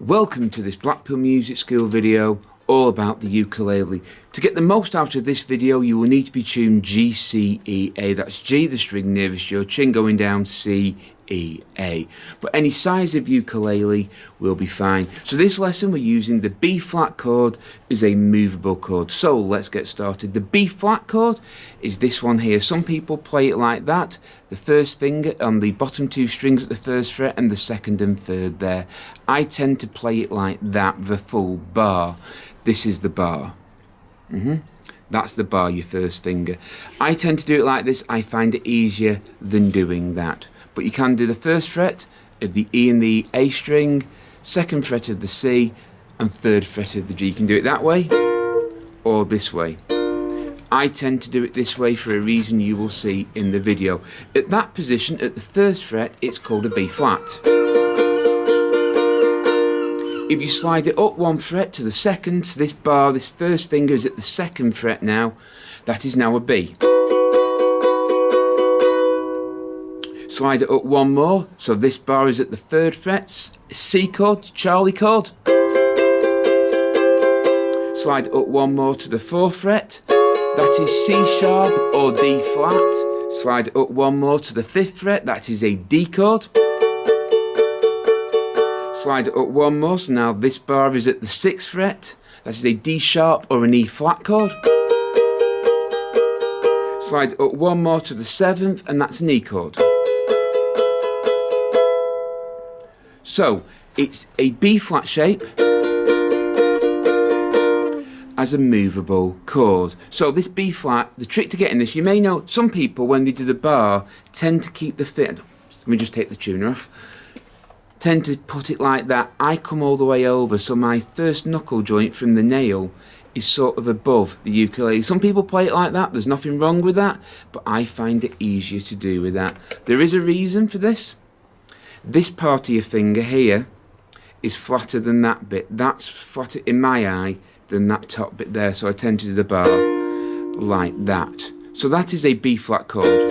Welcome to this Blackpool Music School video all about the ukulele. To get the most out of this video you will need to be tuned G, C, E, A. That's G, the string nearest your chin, going down C, E, A. But any size of ukulele will be fine. So this lesson we're using the B flat chord as a movable chord. So let's get started. The B flat chord is this one here. Some people play it like that. The first finger on the bottom two strings at the first fret and the second and third there. I tend to play it like that, the full bar. This is the bar. That's the bar, your first finger. I tend to do it like this. I find it easier than doing that. But you can do the first fret of the E and the A string, second fret of the C, and third fret of the G. You can do it that way or this way. I tend to do it this way for a reason you will see in the video. At that position, at the first fret, it's called a B flat. If you slide it up one fret to the second, so this bar, this first finger is at the second fret now, that is now a B. Slide it up one more, so this bar is at the third fret, C chord, Charlie chord. Slide it up one more to the fourth fret, that is C sharp or D flat. Slide it up one more to the fifth fret, that is a D chord. Slide it up one more, so now this bar is at the sixth fret, that is a D sharp or an E flat chord. Slide it up one more to the seventh, and that's an E chord. So, it's a B flat shape as a movable chord. So this B flat, the trick to getting this, you may know some people when they do the bar tend to keep the fit. Let me just take the tuner off. Tend to put it like that. I come all the way over, so my first knuckle joint from the nail is sort of above the ukulele. Some people play it like that. There's nothing wrong with that, but I find it easier to do with that. There is a reason for this. This part of your finger here is flatter than that bit. That's flatter in my eye than that top bit there, so I tend to do the bar like that. So that is a B flat chord.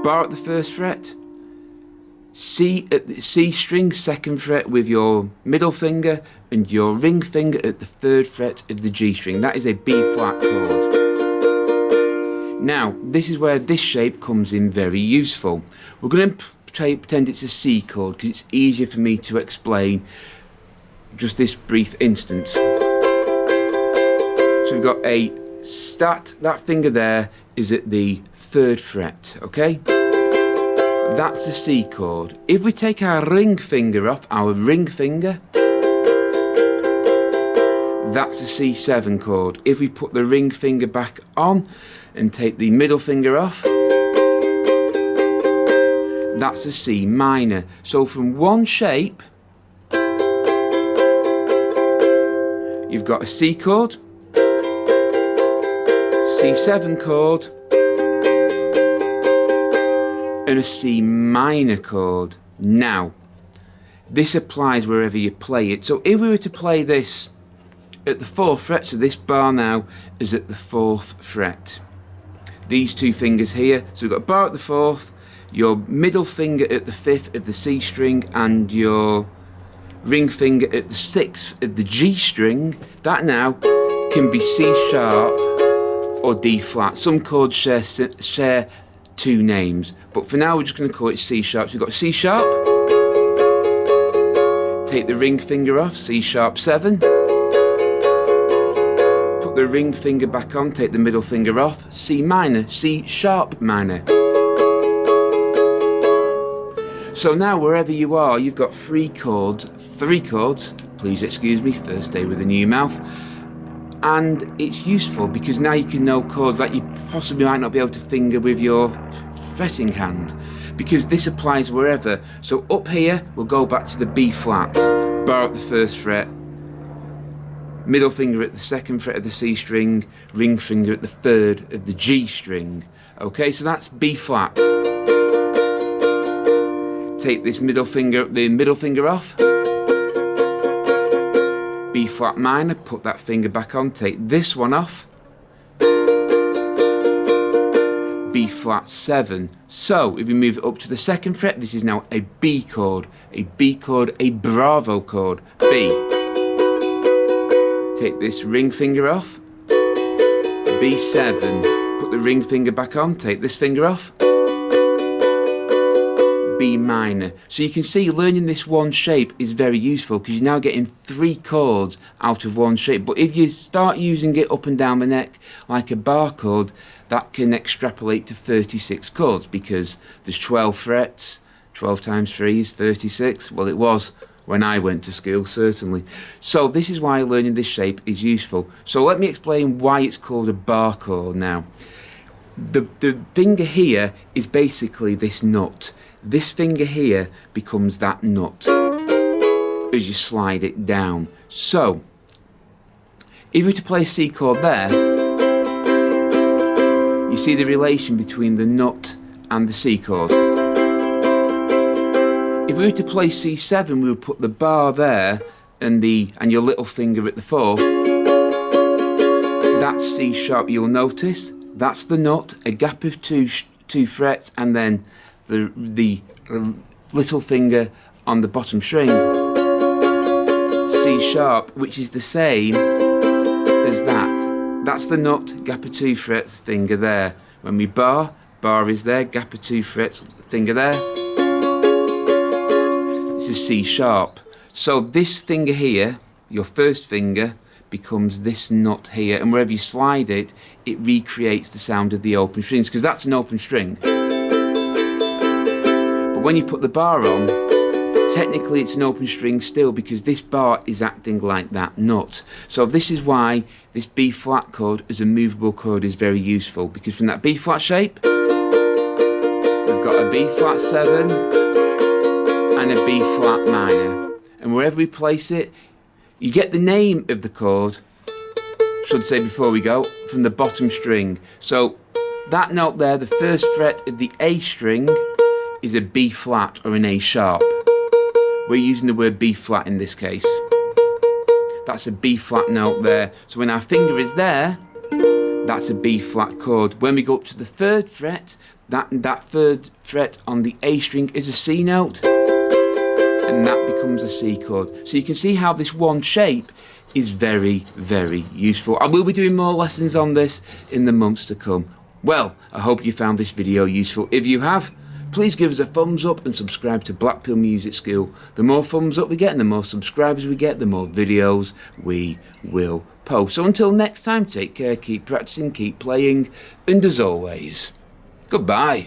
Bar at the first fret, C at the C string, second fret with your middle finger, and your ring finger at the third fret of the G string. That is a B flat chord. Now, this is where this shape comes in very useful. We're going to pretend it's a C chord because it's easier for me to explain just this brief instance. So we've got a stat, that finger there is at the third fret, okay? That's the C chord. If we take our ring finger off, our ring finger, that's the C7 chord. If we put the ring finger back on and take the middle finger off, that's a C minor. So from one shape, you've got a C chord, C7 chord, and a C minor chord. Now, this applies wherever you play it. So if we were to play this at the fourth fret, so this bar now is at the fourth fret. These two fingers here, so we've got a bar at the fourth, your middle finger at the fifth of the C string, and your ring finger at the sixth of the G string. That now can be C sharp or D flat. Some chords share two names, but for now we're just going to call it C sharp. So we've got C sharp, take the ring finger off, C sharp 7, put the ring finger back on, take the middle finger off, C minor, C sharp minor. So now wherever you are, you've got three chords, please excuse me, first day with a new mouth, and it's useful because now you can know chords that you possibly might not be able to finger with your fretting hand, because this applies wherever. So up here, we'll go back to the B flat, bar at the first fret, middle finger at the second fret of the C string, ring finger at the third of the G string. Okay, so that's B flat. Take this the middle finger off, B flat minor, put that finger back on, take this one off, B flat 7. So if we move it up to the 2nd fret, this is now a B chord, a B chord, a bravo chord, B. Take this ring finger off, B7, put the ring finger back on, take this finger off, B minor. So you can see learning this one shape is very useful because you're now getting 3 chords out of one shape. But if you start using it up and down the neck like a bar chord, that can extrapolate to 36 chords because there's 12 frets. 12 times 3 is 36. Well, it was when I went to school, certainly. So this is why learning this shape is useful. So let me explain why it's called a bar chord now. The finger here is basically this nut. This finger here becomes that nut as you slide it down. So if you were to play a C chord there, you see the relation between the nut and the C chord. If we were to play C7, we would put the bar there and your little finger at the 4th. That's C sharp. You'll notice that's the nut, a gap of two frets, and then the little finger on the bottom string, C sharp, which is the same as that. That's the nut, gap of 2 frets, finger there. When we bar is there, gap of 2 frets, finger there. It's a C sharp. So this finger here, your first finger, becomes this nut here, and wherever you slide it, it recreates the sound of the open strings, because that's an open string. But when you put the bar on, technically it's an open string still, because this bar is acting like that nut. So this is why this B flat chord as a movable chord is very useful, because from that B flat shape, we've got a B flat 7 and a B flat minor, and wherever we place it, you get the name of the chord, should say before we go, from the bottom string. So that note there, the first fret of the A string, is a B flat or an A sharp. We're using the word B flat in this case. That's a B flat note there. So when our finger is there, that's a B flat chord. When we go up to the 3rd fret, that 3rd fret on the A string is a C note, and that becomes a C chord. So you can see how this one shape is very, very useful. I will be doing more lessons on this in the months to come. Well, I hope you found this video useful. If you have, please give us a thumbs up and subscribe to Blackpool Music School. The more thumbs up we get and the more subscribers we get, the more videos we will post. So until next time, take care, keep practicing, keep playing, and as always, goodbye.